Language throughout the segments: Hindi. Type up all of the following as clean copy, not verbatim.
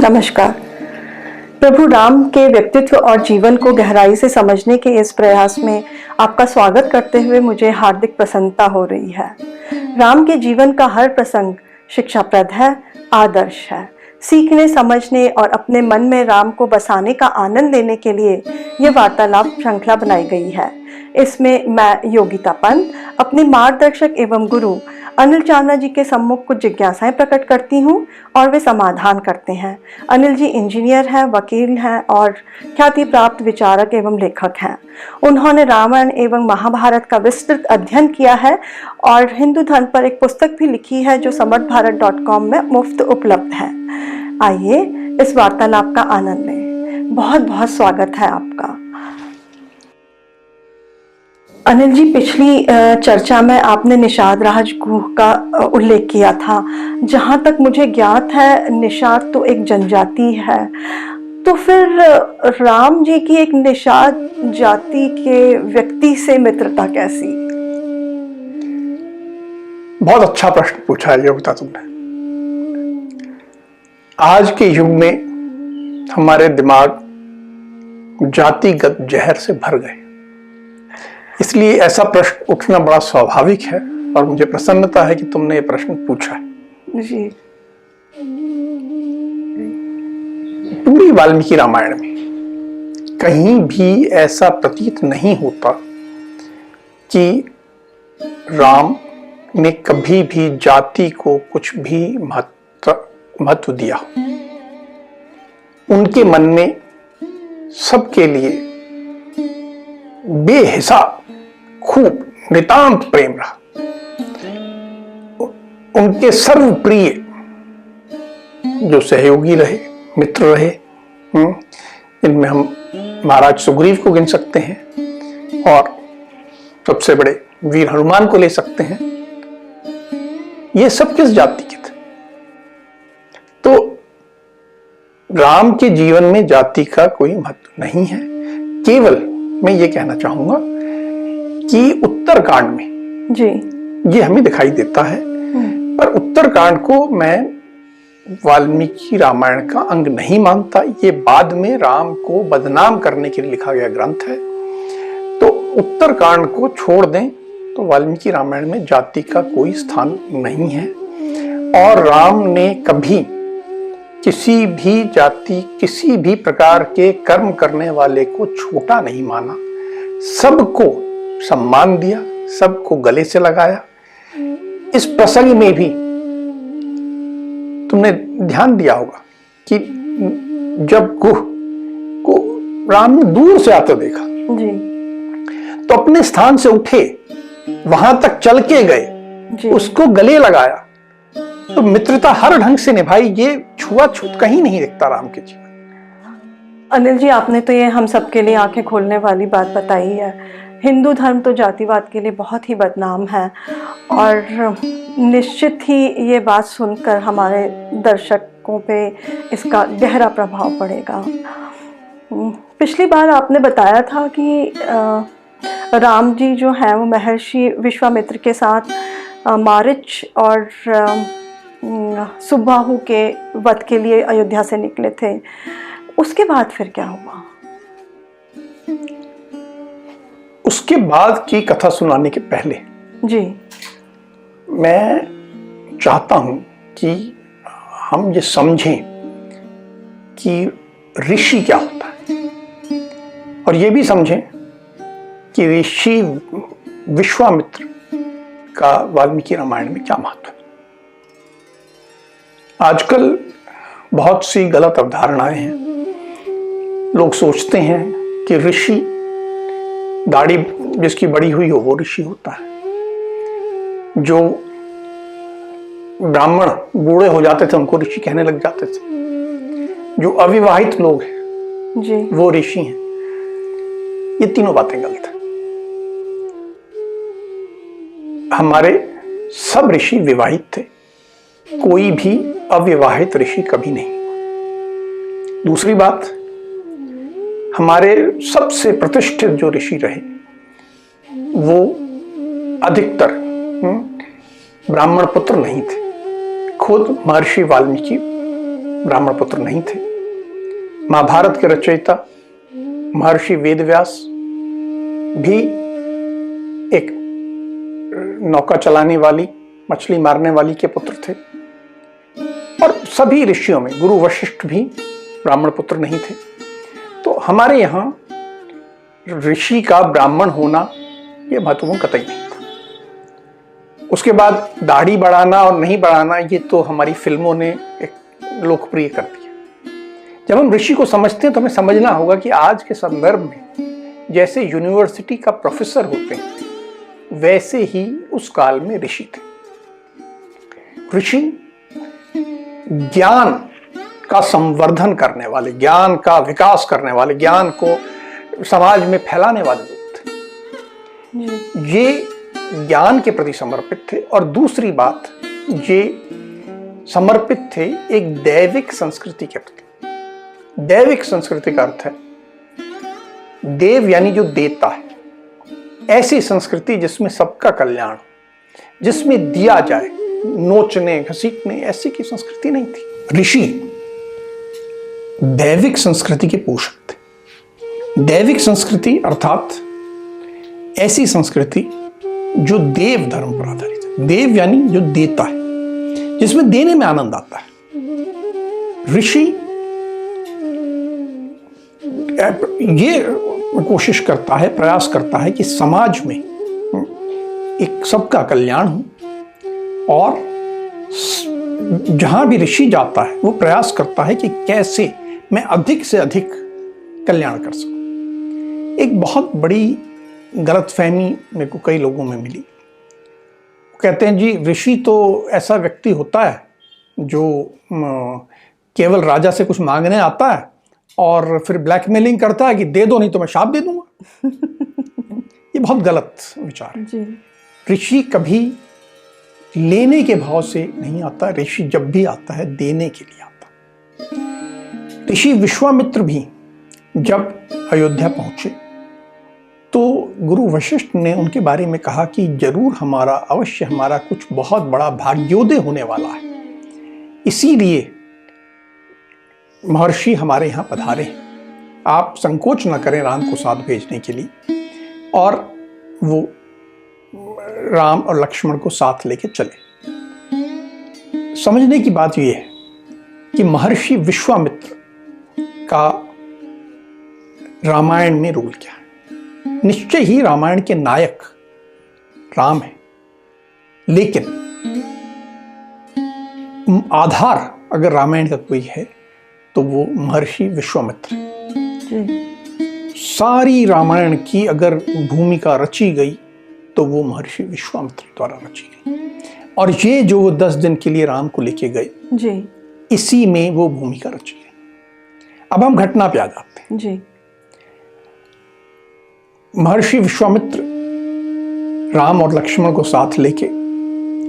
नमस्कार। प्रभु राम के व्यक्तित्व और जीवन को गहराई से समझने के इस प्रयास में आपका स्वागत करते हुए मुझे हार्दिक प्रसन्नता हो रही है। राम के जीवन का हर प्रसंग शिक्षाप्रद है, आदर्श है। सीखने, समझने और अपने मन में राम को बसाने का आनंद लेने के लिए ये वार्तालाप श्रृंखला बनाई गई है। इसमें मैं योगिता पंत अपने मार्गदर्शक एवं गुरु अनिल चावला जी के सम्मुख कुछ जिज्ञासाएं प्रकट करती हूँ और वे समाधान करते हैं। अनिल जी इंजीनियर हैं, वकील हैं और ख्याति प्राप्त विचारक एवं लेखक हैं। उन्होंने रामायण एवं महाभारत का विस्तृत अध्ययन किया है और हिंदू धर्म पर एक पुस्तक भी लिखी है जो समर्थभारत.com में मुफ्त उपलब्ध है। आइए इस वार्तालाप का आनंद लें। बहुत बहुत स्वागत है आपका। अनिल जी, पिछली चर्चा में आपने निषाद राजगुह का उल्लेख किया था। जहाँ तक मुझे ज्ञात है, निषाद तो एक जनजाति है, तो फिर राम जी की एक निषाद जाति के व्यक्ति से मित्रता कैसी? बहुत अच्छा प्रश्न पूछा है योगिता तुमने। आज के युग में हमारे दिमाग जातिगत जहर से भर गए, इसलिए ऐसा प्रश्न उठना बड़ा स्वाभाविक है और मुझे प्रसन्नता है कि तुमने ये प्रश्न पूछा है। जी। पूरी वाल्मीकि रामायण में कहीं भी ऐसा प्रतीत नहीं होता कि राम ने कभी भी जाति को कुछ भी महत्व दिया। उनके मन में सबके लिए बेहिसाब खूब नितांत प्रेम रहा। उनके सर्वप्रिय जो सहयोगी रहे, मित्र रहे, इनमें हम महाराज सुग्रीव को गिन सकते हैं और सबसे बड़े वीर हनुमान को ले सकते हैं। ये सब किस जाति के थे? तो राम के जीवन में जाति का कोई महत्व नहीं है। केवल मैं ये कहना चाहूंगा कि उत्तरकांड में जी ये हमें दिखाई देता है, पर उत्तरकांड को मैं वाल्मीकि रामायण का अंग नहीं मानता। ये बाद में राम को बदनाम करने के लिए लिखा गया ग्रंथ है। तो उत्तरकांड को छोड़ दें तो वाल्मीकि रामायण में जाति का कोई स्थान नहीं है और राम ने कभी किसी भी जाति, किसी भी प्रकार के कर्म करने वाले को छोटा नहीं माना। सबको सम्मान दिया, सबको गले से लगाया। इस प्रसंग में भी तुमने ध्यान दिया होगा कि जब गुह को राम ने दूर से आते देखा जी तो अपने स्थान से उठे, वहां तक चल के गए, उसको गले लगाया। तो मित्रता हर ढंग से निभाई। ये छुआछूत कहीं नहीं दिखता राम के जीवन। अनिल जी, आपने तो ये हम सबके लिए आंखें खोलने वाली बात बताई है। हिंदू धर्म तो जातिवाद के लिए बहुत ही बदनाम है और निश्चित ही ये बात सुनकर हमारे दर्शकों पे इसका गहरा प्रभाव पड़ेगा। पिछली बार आपने बताया था कि राम जी जो हैं वो महर्षि विश्वामित्र के साथ मारीच और सुबाहु के वध के लिए अयोध्या से निकले थे। उसके बाद फिर क्या हुआ? उसके बाद की कथा सुनाने के पहले जी मैं चाहता हूं कि हम ये समझें कि ऋषि क्या होता है और ये भी समझें कि ऋषि विश्वामित्र का वाल्मीकि रामायण में क्या महत्व है। आजकल बहुत सी गलत अवधारणाएं हैं। लोग सोचते हैं कि ऋषि दाढ़ी जिसकी बड़ी हुई हो वो ऋषि होता है। जो ब्राह्मण बूढ़े हो जाते थे उनको ऋषि कहने लग जाते थे। जो अविवाहित लोग हैं जी वो ऋषि हैं। ये तीनों बातें गलत हैं। हमारे सब ऋषि विवाहित थे, कोई भी अविवाहित ऋषि कभी नहीं। दूसरी बात, हमारे सबसे प्रतिष्ठित जो ऋषि रहे वो अधिकतर ब्राह्मण पुत्र नहीं थे। खुद महर्षि वाल्मीकि ब्राह्मण पुत्र नहीं थे। महाभारत के रचयिता महर्षि वेदव्यास भी एक नौका चलाने वाली, मछली मारने वाली के पुत्र थे। और सभी ऋषियों में गुरु वशिष्ठ भी ब्राह्मण पुत्र नहीं थे। तो हमारे यहाँ ऋषि का ब्राह्मण होना यह महत्वपूर्ण कतई नहीं था। उसके बाद दाढ़ी बढ़ाना और नहीं बढ़ाना ये तो हमारी फिल्मों ने एक लोकप्रिय कर दिया। जब हम ऋषि को समझते हैं तो हमें समझना होगा कि आज के संदर्भ में जैसे यूनिवर्सिटी का प्रोफेसर होते हैं वैसे ही उस काल में ऋषि थे। ऋषि ज्ञान का संवर्धन करने वाले, ज्ञान का विकास करने वाले, ज्ञान को समाज में फैलाने वाले लोग थे। ये ज्ञान के प्रति समर्पित थे। और दूसरी बात, ये समर्पित थे एक दैविक संस्कृति के प्रति। दैविक संस्कृति का अर्थ है देव यानी जो देता है, ऐसी संस्कृति जिसमें सबका कल्याण, जिसमें दिया जाए, नोचने घसीटने ऐसी की संस्कृति नहीं थी। ऋषि दैविक संस्कृति के पोषक थे। दैविक संस्कृति अर्थात ऐसी संस्कृति जो देव धर्म पर आधारित है। देव यानी जो देता है, जिसमें देने में आनंद आता है। ऋषि ये कोशिश करता है, प्रयास करता है कि समाज में एक सबका कल्याण हो। और जहां भी ऋषि जाता है वो प्रयास करता है कि कैसे मैं अधिक से अधिक कल्याण कर सकूं। एक बहुत बड़ी गलतफहमी मेरे को कई लोगों में मिली। वो कहते हैं जी ऋषि तो ऐसा व्यक्ति होता है जो केवल राजा से कुछ मांगने आता है और फिर ब्लैकमेलिंग करता है कि दे दो नहीं तो मैं शाप दे दूंगा। ये बहुत गलत विचार है। ऋषि कभी लेने के भाव से नहीं आता। ऋषि जब भी आता है देने के लिए आता। ऋषि विश्वामित्र भी जब अयोध्या पहुंचे तो गुरु वशिष्ठ ने उनके बारे में कहा कि जरूर हमारा, अवश्य हमारा कुछ बहुत बड़ा भाग्योदय होने वाला है, इसीलिए महर्षि हमारे यहाँ पधारे, आप संकोच न करें राम को साथ भेजने के लिए। और वो राम और लक्ष्मण को साथ लेके चले। समझने की बात यह है कि महर्षि विश्वामित्र का रामायण में रोल क्या है। निश्चय ही रामायण के नायक राम है, लेकिन आधार अगर रामायण का कोई है तो वो महर्षि विश्वामित्र है। सारी रामायण की अगर भूमिका रची गई तो वो महर्षि विश्वामित्र द्वारा रची गई। और ये जो 10 दिन के लिए राम को लेके गए जी, इसी में वो भूमिका रची गई। अब हम घटना पे आ जाते हैं जी। महर्षि विश्वामित्र राम और लक्ष्मण को साथ लेके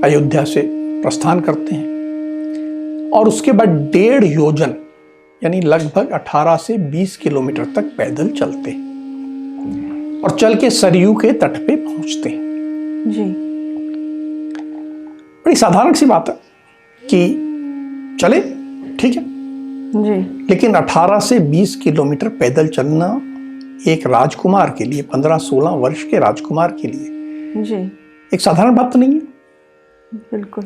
अयोध्या से प्रस्थान करते हैं और उसके बाद 1.5 योजन यानी लगभग 18 से 20 किलोमीटर तक पैदल चलते हैं और चल के सरयू के तट पे पहुंचते हैं जी। बड़ी साधारण सी बात है कि चले, ठीक है जी, लेकिन 18 से 20 किलोमीटर पैदल चलना एक राजकुमार के लिए, 15-16 वर्ष के राजकुमार के लिए जी, एक साधारण बात तो नहीं है। बिल्कुल।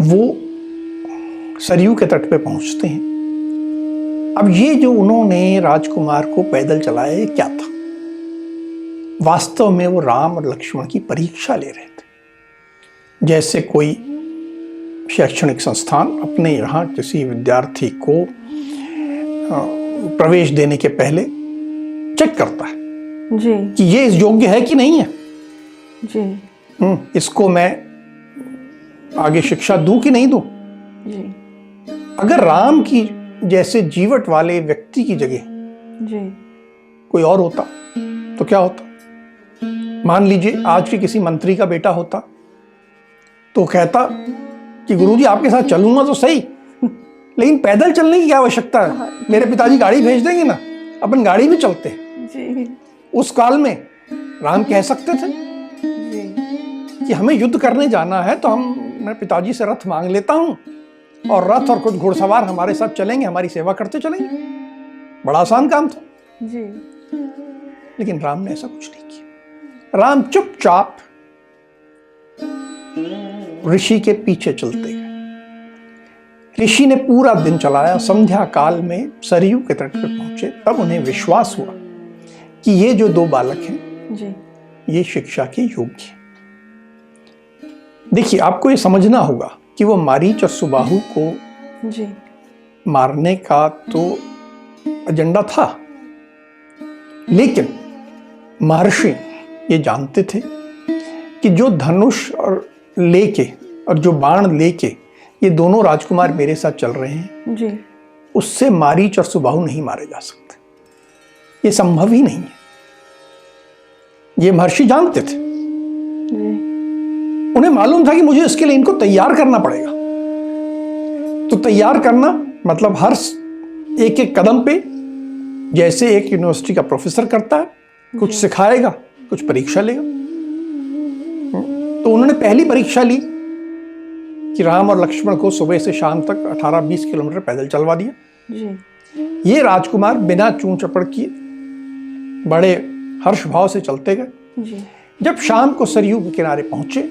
वो सरयू के तट पे पहुंचते हैं। अब ये जो उन्होंने राजकुमार को पैदल चलाया ये क्या था? वास्तव में वो राम और लक्ष्मण की परीक्षा ले रहे थे। जैसे कोई शैक्षणिक संस्थान अपने यहाँ किसी विद्यार्थी को प्रवेश देने के पहले चेक करता है जी कि ये इस योग्य है कि नहीं है जी, इसको मैं आगे शिक्षा दूं कि नहीं दूं जी। अगर राम की जैसे जीवट वाले व्यक्ति की जगह जी कोई और होता तो क्या होता? मान लीजिए आज के किसी मंत्री का बेटा होता तो कहता कि गुरुजी आपके साथ चलूंगा तो सही, लेकिन पैदल चलने की क्या आवश्यकता है, मेरे पिताजी गाड़ी भेज देंगे ना, अपन गाड़ी में चलते हैं जी। उस काल में राम कह सकते थे जी। कि हमें युद्ध करने जाना है तो मैं पिताजी से रथ मांग लेता हूं और रथ और कुछ घुड़सवार हमारे साथ चलेंगे, हमारी सेवा करते चलेंगे। बड़ा आसान काम था जी। लेकिन राम ने ऐसा कुछ नहीं किया। राम चुपचाप ऋषि के पीछे चलते गए। ऋषि ने पूरा दिन चलाया। संध्या काल में सरयू के तट पर पहुंचे, तब उन्हें विश्वास हुआ कि ये जो दो बालक हैं जी। ये शिक्षा के योग्य हैं। देखिए, आपको ये समझना होगा कि वो मारीच और सुबाहु को जी। मारने का तो एजेंडा था, लेकिन महर्षि ये जानते थे कि जो धनुष और लेके और जो बाण लेके ये दोनों राजकुमार मेरे साथ चल रहे हैं जी। उससे मारीच और सुबाहु नहीं मारे जा सकते। ये संभव ही नहीं है। ये महर्षि जानते थे। जी। उन्हें मालूम था कि मुझे इसके लिए इनको तैयार करना पड़ेगा। तो तैयार करना मतलब हर एक एक कदम पे जैसे एक यूनिवर्सिटी का प्रोफेसर करता है, कुछ सिखाएगा, कुछ परीक्षा लेगा। तो उन्होंने पहली परीक्षा ली कि राम और लक्ष्मण को सुबह से शाम तक 18-20 किलोमीटर पैदल चलवा दिया। जी। ये राजकुमार बिना चूं चपड़ किए बड़े हर्ष भाव से चलते गए। जी। जब शाम को सरयू के किनारे पहुंचे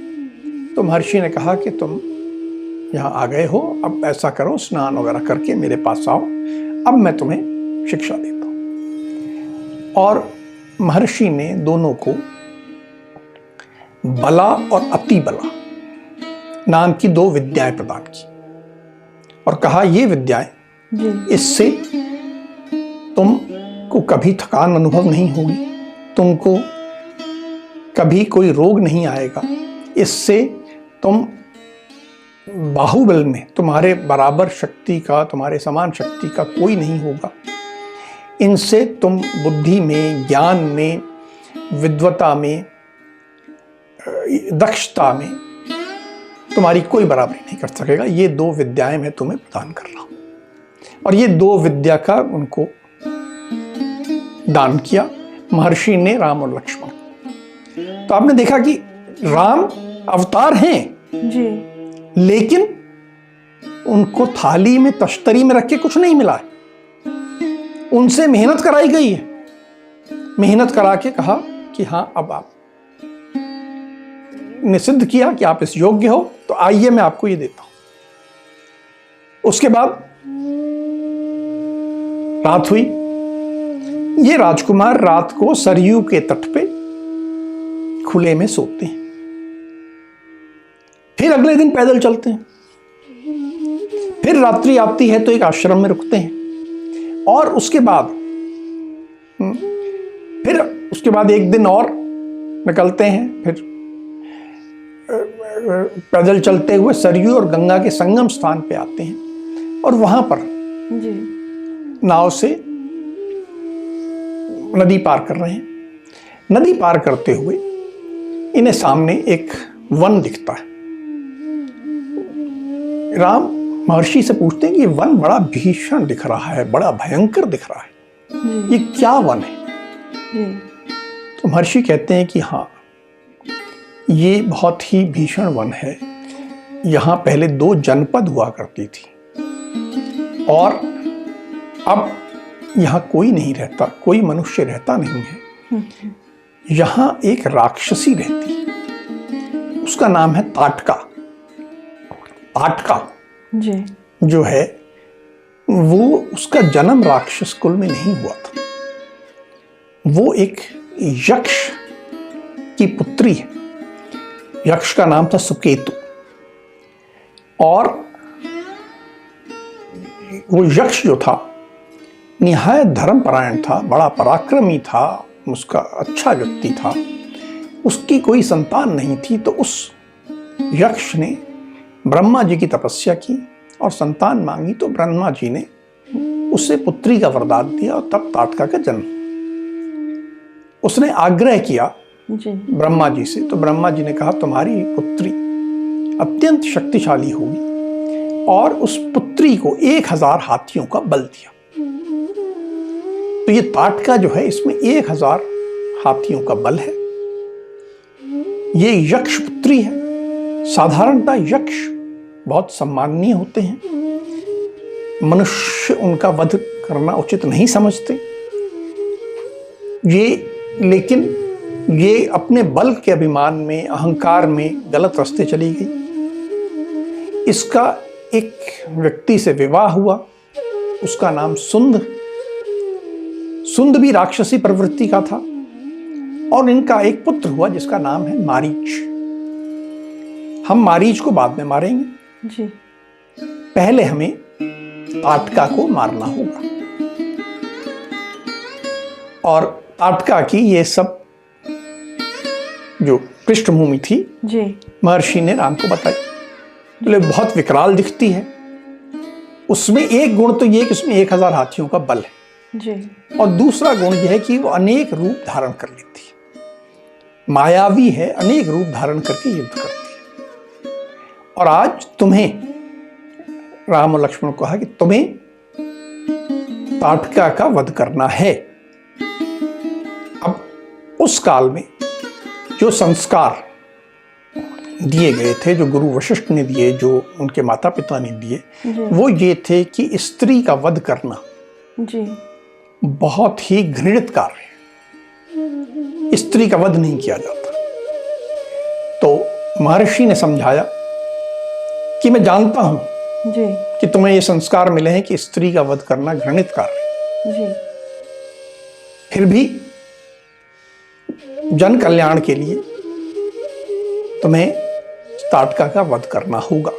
तो महर्षि ने कहा कि तुम यहाँ आ गए हो, अब ऐसा करो, स्नान वगैरह करके मेरे पास आओ, अब मैं तुम्हें शिक्षा देता हूं। और महर्षि ने दोनों को बला और अति बला नाम की दो विद्याएं प्रदान की और कहा ये विद्याएं, इससे तुमको कभी थकान अनुभव नहीं होगी, तुमको कभी कोई रोग नहीं आएगा, इससे तुम बाहुबल में तुम्हारे बराबर शक्ति का, तुम्हारे समान शक्ति का कोई नहीं होगा। इनसे तुम बुद्धि में, ज्ञान में, विद्वता में, दक्षता में तुम्हारी कोई बराबरी नहीं कर सकेगा। ये दो विद्याएं मैं तुम्हें प्रदान कर रहा हूं। और ये दो विद्या का उनको दान किया महर्षि ने राम और लक्ष्मण। तो आपने देखा कि राम अवतार हैं जी। लेकिन उनको थाली में तश्तरी में रख के कुछ नहीं मिला है। उनसे मेहनत कराई गई है। मेहनत करा के कहा कि हाँ, अब आप ने सिद्ध किया कि आप इस योग्य हो, तो आइए मैं आपको ये देता हूं। उसके बाद रात हुई। ये राजकुमार रात को सरयू के तट पे खुले में सोते हैं, फिर अगले दिन पैदल चलते हैं, फिर रात्रि आती है तो एक आश्रम में रुकते हैं और उसके बाद एक दिन और निकलते हैं, फिर पैदल चलते हुए सरयू और गंगा के संगम स्थान पे आते हैं और वहां पर जी। नाव से नदी पार कर रहे हैं। नदी पार करते हुए इन्हें सामने एक वन दिखता है। राम महर्षि से पूछते हैं कि ये वन बड़ा भीषण दिख रहा है, बड़ा भयंकर दिख रहा है, ये क्या वन है? तो महर्षि कहते हैं कि हाँ, ये बहुत ही भीषण वन है। यहाँ पहले 2 जनपद हुआ करती थी और अब यहाँ कोई नहीं रहता, कोई मनुष्य रहता नहीं है। यहाँ एक राक्षसी रहती है, उसका नाम है ताटका। ताटका जी। जो है वो, उसका जन्म राक्षस कुल में नहीं हुआ था। वो एक यक्ष की पुत्री है। यक्ष का नाम था सुकेतु और वो यक्ष जो था निहायत धर्मपरायण था, बड़ा पराक्रमी था, उसका अच्छा व्यक्ति था। उसकी कोई संतान नहीं थी, तो उस यक्ष ने ब्रह्मा जी की तपस्या की और संतान मांगी, तो ब्रह्मा जी ने उसे पुत्री का वरदान दिया और तब ताटका का जन्म। उसने आग्रह किया जी। ब्रह्मा जी से, तो ब्रह्मा जी ने कहा तुम्हारी पुत्री अत्यंत शक्तिशाली होगी और उस पुत्री को 1000 हाथियों का बल दिया। तो ये ताटका जो है, इसमें 1000 हाथियों का बल है ये यक्ष पुत्री है। साधारणतः यक्ष बहुत सम्माननीय होते हैं, मनुष्य उनका वध करना उचित नहीं समझते। लेकिन ये अपने बल के अभिमान में, अहंकार में गलत रास्ते चली गई। इसका एक व्यक्ति से विवाह हुआ, उसका नाम सुंद। सुंद भी राक्षसी प्रवृत्ति का था और इनका एक पुत्र हुआ जिसका नाम है मारीच। हम मारीच को बाद में मारेंगे जी। पहले हमें ताटका को मारना होगा। और ताटका की ये सब जो पृष्ठभूमि थी जी, महर्षि ने राम को बताई। तो बहुत विकराल दिखती है। उसमें एक गुण तो ये कि उसमें 1000 हाथियों का बल है जी। और दूसरा गुण यह है कि वो अनेक रूप धारण कर लेती है, मायावी है, अनेक रूप धारण करके युद्ध करती है। और आज तुम्हें, राम और लक्ष्मण को कहा कि तुम्हें ताटका का वध करना है। अब उस काल में जो संस्कार दिए गए थे, जो गुरु वशिष्ठ ने दिए, जो उनके माता पिता ने दिए, वो ये थे कि स्त्री का वध करना जी बहुत ही घृणित कार्य है। स्त्री का वध नहीं किया जाता। तो महर्षि ने समझाया कि मैं जानता हूं जी कि तुम्हें ये संस्कार मिले हैं कि स्त्री का वध करना घृणित कार्य है। जी। फिर भी जन कल्याण के लिए तुम्हें ताटका का वध करना होगा।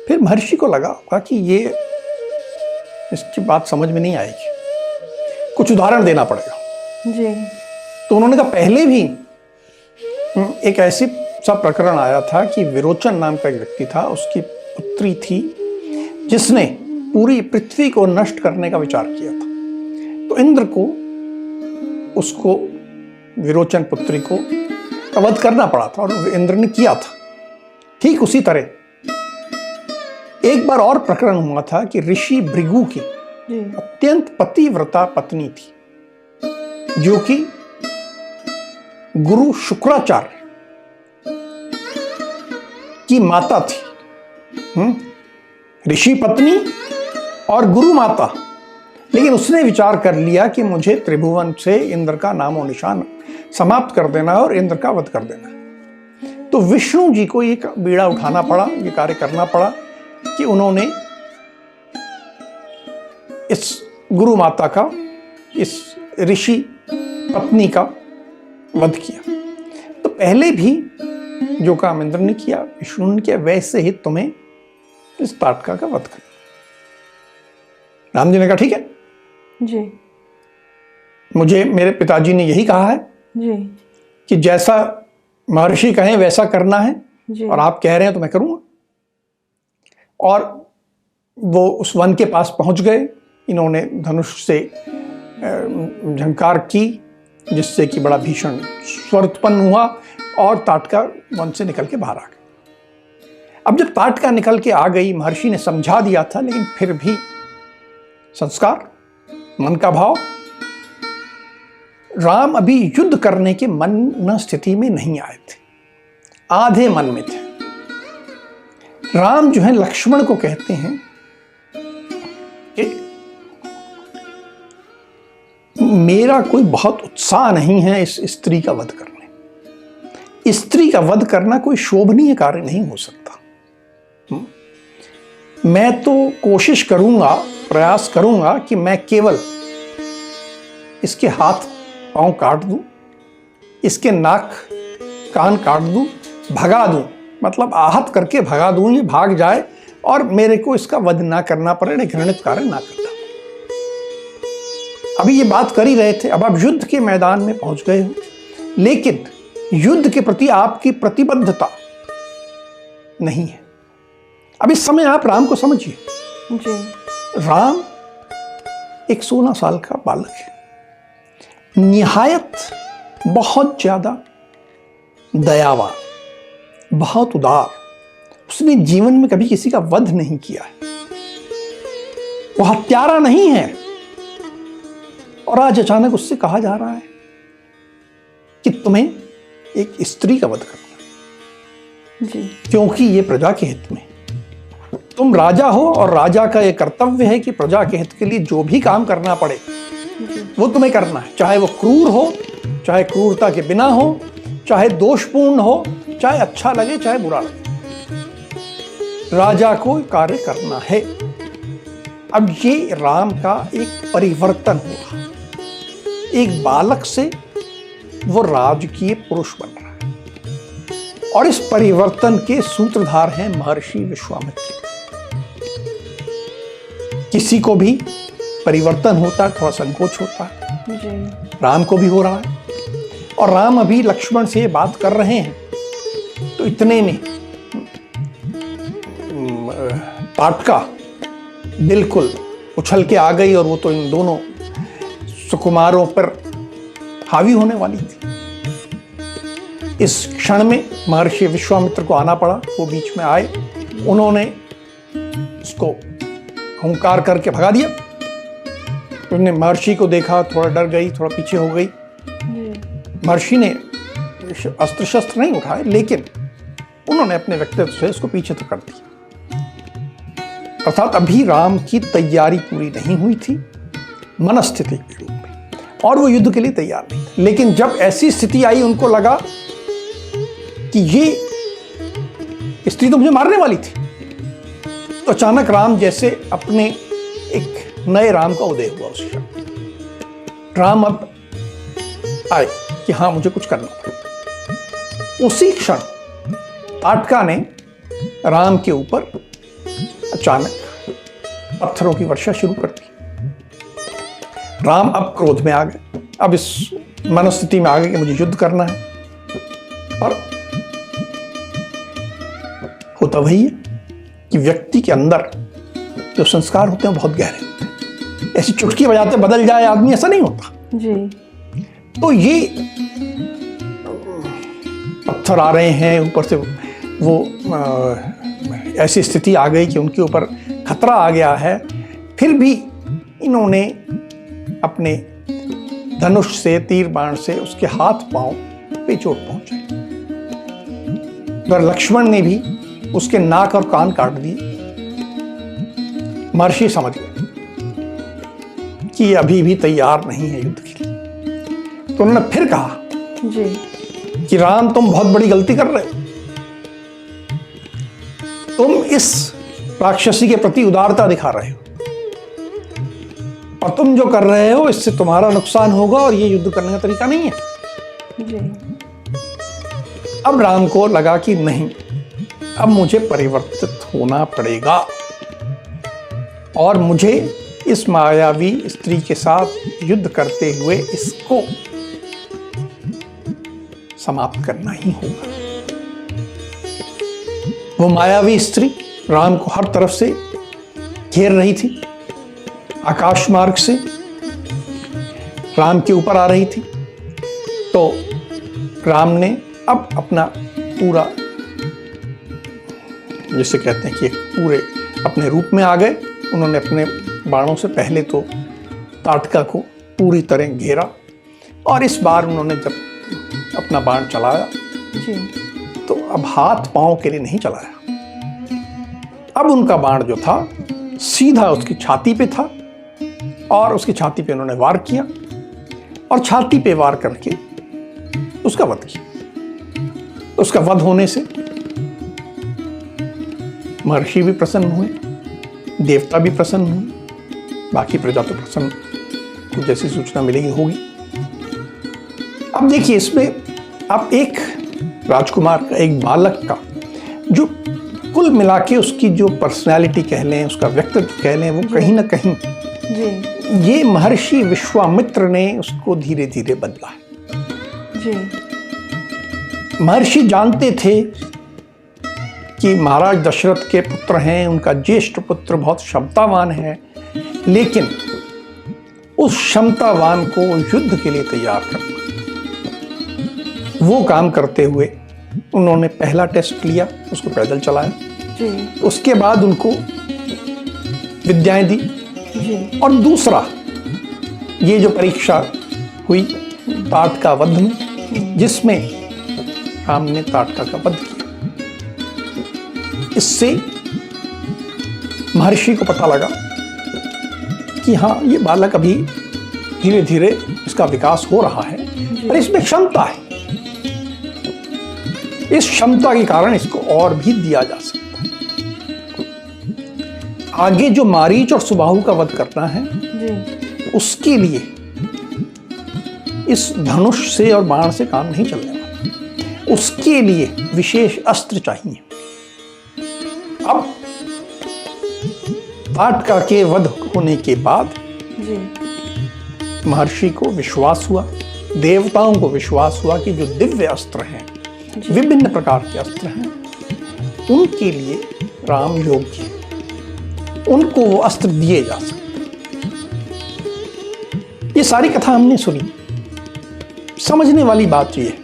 फिर महर्षि को लगा होगा कि ये इसकी बात समझ में नहीं आएगी, कुछ उदाहरण देना पड़ेगा जी। तो उन्होंने कहा, पहले भी एक ऐसी सा प्रकरण आया था कि विरोचन नाम का एक व्यक्ति था, उसकी पुत्री थी जिसने पूरी पृथ्वी को नष्ट करने का विचार किया था। तो इंद्र को उसको, विरोचन पुत्री को वध करना पड़ा था और इंद्र ने किया था। ठीक उसी तरह एक बार और प्रकरण हुआ था कि ऋषि भृगु की अत्यंत पतिव्रता पत्नी थी जो कि गुरु शुक्राचार्य की माता थी। ऋषि पत्नी और गुरु माता। लेकिन उसने विचार कर लिया कि मुझे त्रिभुवन से इंद्र का नामो निशान समाप्त कर देना और इंद्र का वध कर देना। तो विष्णु जी को ये बीड़ा उठाना पड़ा, ये कार्य करना पड़ा कि उन्होंने इस गुरु माता का, इस ऋषि पत्नी का वध किया। तो पहले भी जो काम इंद्र ने किया, विष्णु ने किया, वैसे ही तुम्हें इस ताटका का वध करना। राम जी ने कहा ठीक है जी। मुझे मेरे पिताजी ने यही कहा है जी कि जैसा महर्षि कहें वैसा करना है जी। और आप कह रहे हैं तो मैं करूंगा। और वो उस वन के पास पहुंच गए। इन्होंने धनुष से झंकार की जिससे कि बड़ा भीषण स्वर उत्पन्न हुआ और ताटका वन से निकल के बाहर आ गई। अब जब ताटका निकल के आ गई, महर्षि ने समझा दिया था, लेकिन फिर भी संस्कार, मन का भाव, राम अभी युद्ध करने के मन स्थिति में नहीं आए थे, आधे मन में थे। राम जो है लक्ष्मण को कहते हैं कि मेरा कोई बहुत उत्साह नहीं है इस स्त्री का वध करने। स्त्री का वध करना कोई शोभनीय कार्य नहीं हो सकता। मैं तो कोशिश करूंगा, प्रयास करूंगा कि मैं केवल इसके हाथ पांव काट दूं, इसके नाक कान काट दूं, भगा दूं, मतलब आहत करके भगा दूं, ये भाग जाए और मेरे को इसका वध ना करना पड़े, घृणित कार्य ना करना। अभी ये बात कर ही रहे थे, अब आप युद्ध के मैदान में पहुंच गए हो, लेकिन युद्ध के प्रति आपकी प्रतिबद्धता नहीं है। अब इस समय आप राम को समझिए जी। राम एक 16 साल का बालक है, निहायत बहुत ज्यादा दयावान, बहुत उदार। उसने जीवन में कभी किसी का वध नहीं किया है, वो हत्यारा नहीं है। और आज अचानक उससे कहा जा रहा है कि तुम्हें एक स्त्री का वध करना, जी क्योंकि ये प्रजा के हित में। तुम राजा हो और राजा का ये कर्तव्य है कि प्रजा के हित के लिए जो भी काम करना पड़े वो तुम्हें करना है, चाहे वो क्रूर हो, चाहे क्रूरता के बिना हो, चाहे दोषपूर्ण हो, चाहे अच्छा लगे चाहे बुरा लगे, राजा को कार्य करना है। अब ये राम का एक परिवर्तन हुआ, एक बालक से वो राजकीय पुरुष बन रहा है, और इस परिवर्तन के सूत्रधार हैं महर्षि विश्वामित्र। किसी को भी परिवर्तन होता है, थोड़ा संकोच होता है, जी राम को भी हो रहा है। और राम अभी लक्ष्मण से बात कर रहे हैं, तो इतने में ताटका बिल्कुल उछल के आ गई, और वो तो इन दोनों सुकुमारों पर हावी होने वाली थी। इस क्षण में महर्षि विश्वामित्र को आना पड़ा, वो बीच में आए, उन्होंने उसको हुंकार करके भगा दिया। उन्होंने महर्षि को देखा, थोड़ा डर गई, थोड़ा पीछे हो गई। महर्षि ने अस्त्र शस्त्र नहीं उठाए, लेकिन उन्होंने अपने व्यक्तित्व से उसको पीछे तो कर दिया। अर्थात अभी राम की तैयारी पूरी नहीं हुई थी मनस्थिति के रूप में, और वो युद्ध के लिए तैयार नहीं थे। लेकिन जब ऐसी स्थिति आई, उनको लगा कि ये स्त्री तो मुझे मारने वाली थी, तो अचानक राम जैसे अपने एक नए राम का उदय हुआ उस क्षण। राम अब आए कि हाँ, मुझे कुछ करना पड़ेगा। उसी क्षण ताटका ने राम के ऊपर अचानक पत्थरों की वर्षा शुरू कर दी। राम अब क्रोध में आ गए, अब इस मनस्थिति में आ गए कि मुझे युद्ध करना है। और होता वही है कि व्यक्ति के अंदर जो संस्कार होते हैं बहुत गहरे होते हैं। ऐसी चुटकी बजाते बदल जाए आदमी, ऐसा नहीं होता जी। तो ये पत्थर आ रहे हैं ऊपर से, वो ऐसी स्थिति आ गई कि उनके ऊपर खतरा आ गया है। फिर भी इन्होंने अपने धनुष से, तीर बाण से उसके हाथ पांव पे चोट पहुंचाई। और लक्ष्मण ने भी उसके नाक और कान काट दिए। महर्षि समझ गए कि ये अभी भी तैयार नहीं है युद्ध के लिए। तो उन्होंने फिर कहा जी कि राम, तुम बहुत बड़ी गलती कर रहे हो। तुम इस राक्षसी के प्रति उदारता दिखा रहे हो, और तुम जो कर रहे हो इससे तुम्हारा नुकसान होगा, और ये युद्ध करने का तरीका नहीं है। जी अब राम को लगा कि नहीं, अब मुझे परिवर्तित होना पड़ेगा, और मुझे इस मायावी स्त्री के साथ युद्ध करते हुए इसको समाप्त करना ही होगा। वो मायावी स्त्री राम को हर तरफ से घेर रही थी, आकाश मार्ग से राम के ऊपर आ रही थी। तो राम ने अब अपना पूरा, जिसे कहते हैं कि पूरे अपने रूप में आ गए। उन्होंने अपने बाणों से पहले तो ताटका को पूरी तरह घेरा, और इस बार उन्होंने जब अपना बाण चलाया जी तो अब हाथ पांव के लिए नहीं चलाया। अब उनका बाण जो था सीधा उसकी छाती पे था, और उसकी छाती पे उन्होंने वार किया, और छाती पे वार करके उसका वध किया। उसका वध होने से महर्षि भी प्रसन्न हुए, देवता भी प्रसन्न हुए, बाकी प्रजा तो प्रसन्न, कुछ जैसी सूचना मिलेगी होगी। अब देखिए, इसमें आप एक राजकुमार का, एक बालक का, जो कुल मिला के उसकी जो पर्सनैलिटी कह लें, उसका व्यक्तित्व कह लें, वो कहीं ना कहीं जी ये महर्षि विश्वामित्र ने उसको धीरे धीरे बदला है। जी महर्षि जानते थे कि महाराज दशरथ के पुत्र हैं, उनका ज्येष्ठ पुत्र बहुत क्षमतावान है, लेकिन उस क्षमतावान को युद्ध के लिए तैयार करना, वो काम करते हुए उन्होंने पहला टेस्ट लिया, उसको पैदल चलाया। जी उसके बाद उनको विद्याएं दी, जी और दूसरा ये जो परीक्षा हुई ताटका वध में, जिसमें राम ने ताटका का वध किया। इससे महर्षि को पता लगा कि हाँ, ये बालक अभी धीरे धीरे इसका विकास हो रहा है और इसमें क्षमता है, इस क्षमता के कारण इसको और भी दिया जा सकता है। आगे जो मारीच और सुबाहु का वध करना है जी। उसके लिए इस धनुष से और बाण से काम नहीं चलने वाला, उसके लिए विशेष अस्त्र चाहिए। अब ताटका के वध होने के बाद जी। महर्षि को विश्वास हुआ, देवताओं को विश्वास हुआ कि जो दिव्य अस्त्र हैं, विभिन्न प्रकार के अस्त्र हैं, उनके लिए राम योग्य है, उनको वो अस्त्र दिए जा सकते। ये सारी कथा हमने सुनी। समझने वाली बात यह है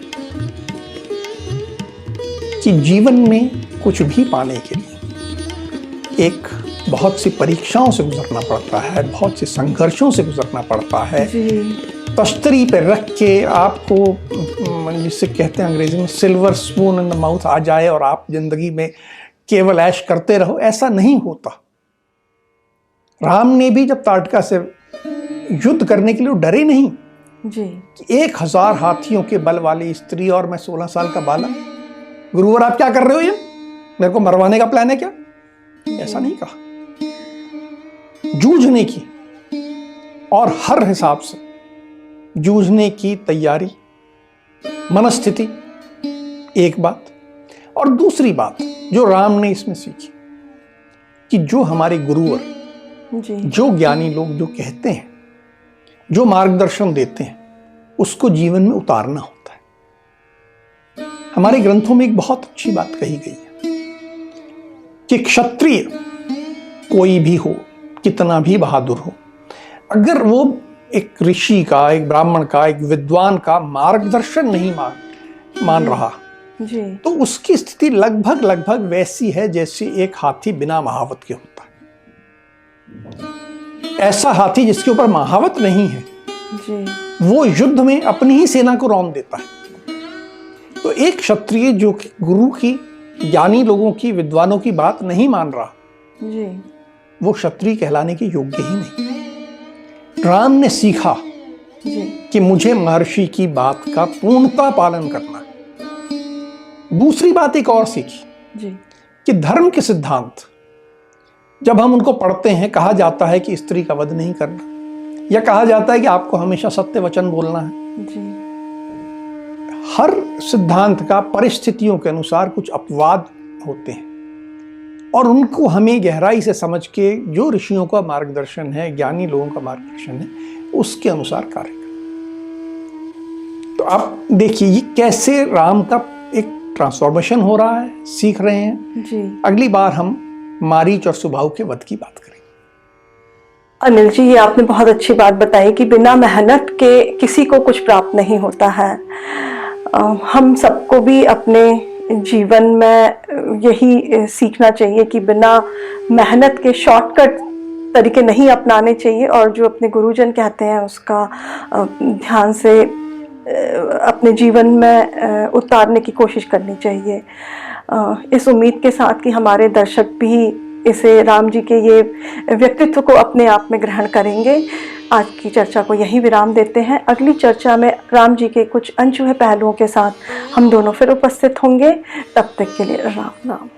कि जीवन में कुछ भी पाने के लिए एक बहुत सी परीक्षाओं से गुजरना पड़ता है, बहुत से संघर्षों से गुजरना पड़ता है। तश्तरी पे रख के आपको, जिसे कहते हैं अंग्रेजी में, silver spoon in the mouth आ जाए और आप जिंदगी में केवल ऐश करते रहो, ऐसा नहीं होता। राम ने भी जब ताटका से युद्ध करने के लिए डरे नहीं जी। 1000 हाथियों के बल वाली स्त्री और मैं 16 साल का बालक, गुरुवर आप क्या कर रहे हो, ये मेरे को मरवाने का प्लान है क्या? ऐसा नहीं कहा। जूझने की और हर हिसाब से जूझने की तैयारी, मनस्थिति एक बात, और दूसरी बात जो राम ने इसमें सीखी कि जो हमारे गुरुवर जी। जो ज्ञानी लोग जो कहते हैं, जो मार्गदर्शन देते हैं, उसको जीवन में उतारना होता है। हमारे ग्रंथों में एक बहुत अच्छी बात कही गई है कि क्षत्रिय कोई भी हो, कितना भी बहादुर हो, अगर वो एक ऋषि का, एक ब्राह्मण का, एक विद्वान का मार्गदर्शन नहीं मान रहा जी। तो उसकी स्थिति लगभग वैसी है जैसे एक हाथी बिना महावत के होता है। ऐसा हाथी जिसके ऊपर महावत नहीं है जी। वो युद्ध में अपनी ही सेना को रौंद देता है। तो एक क्षत्रिय जो गुरु की, ज्ञानी लोगों की, विद्वानों की बात नहीं मान रहा जी। वो क्षत्रिय कहलाने के योग्य ही नहीं। राम ने सीखा जी। कि मुझे महर्षि की बात का पूर्णता पालन करना है। दूसरी बात एक और सीखी जी। कि धर्म के सिद्धांत जब हम उनको पढ़ते हैं, कहा जाता है कि स्त्री का वध नहीं करना, या कहा जाता है कि आपको हमेशा सत्य वचन बोलना है। जी। हर सिद्धांत का परिस्थितियों के अनुसार कुछ अपवाद होते हैं और उनको हमें गहराई से समझ के जो ऋषियों का मार्गदर्शन है, ज्ञानी लोगों का मार्गदर्शन है, उसके अनुसार कार्य करें। तो आप देखिए ये कैसे राम का एक ट्रांसफॉर्मेशन हो रहा है, सीख रहे हैं जी। अगली बार हम मारीच और सुबाहु के वध की बात करेंगे। अनिल जी, ये आपने बहुत अच्छी बात बताई कि बिना मेहनत के किसी को कुछ प्राप्त नहीं होता है। हम सबको भी अपने जीवन में यही सीखना चाहिए कि बिना मेहनत के शॉर्टकट तरीके नहीं अपनाने चाहिए और जो अपने गुरुजन कहते हैं उसका ध्यान से अपने जीवन में उतारने की कोशिश करनी चाहिए। इस उम्मीद के साथ कि हमारे दर्शक भी इसे राम जी के ये व्यक्तित्व को अपने आप में ग्रहण करेंगे, आज की चर्चा को यहीं विराम देते हैं। अगली चर्चा में राम जी के कुछ अनछुए पहलुओं के साथ हम दोनों फिर उपस्थित होंगे। तब तक के लिए राम राम।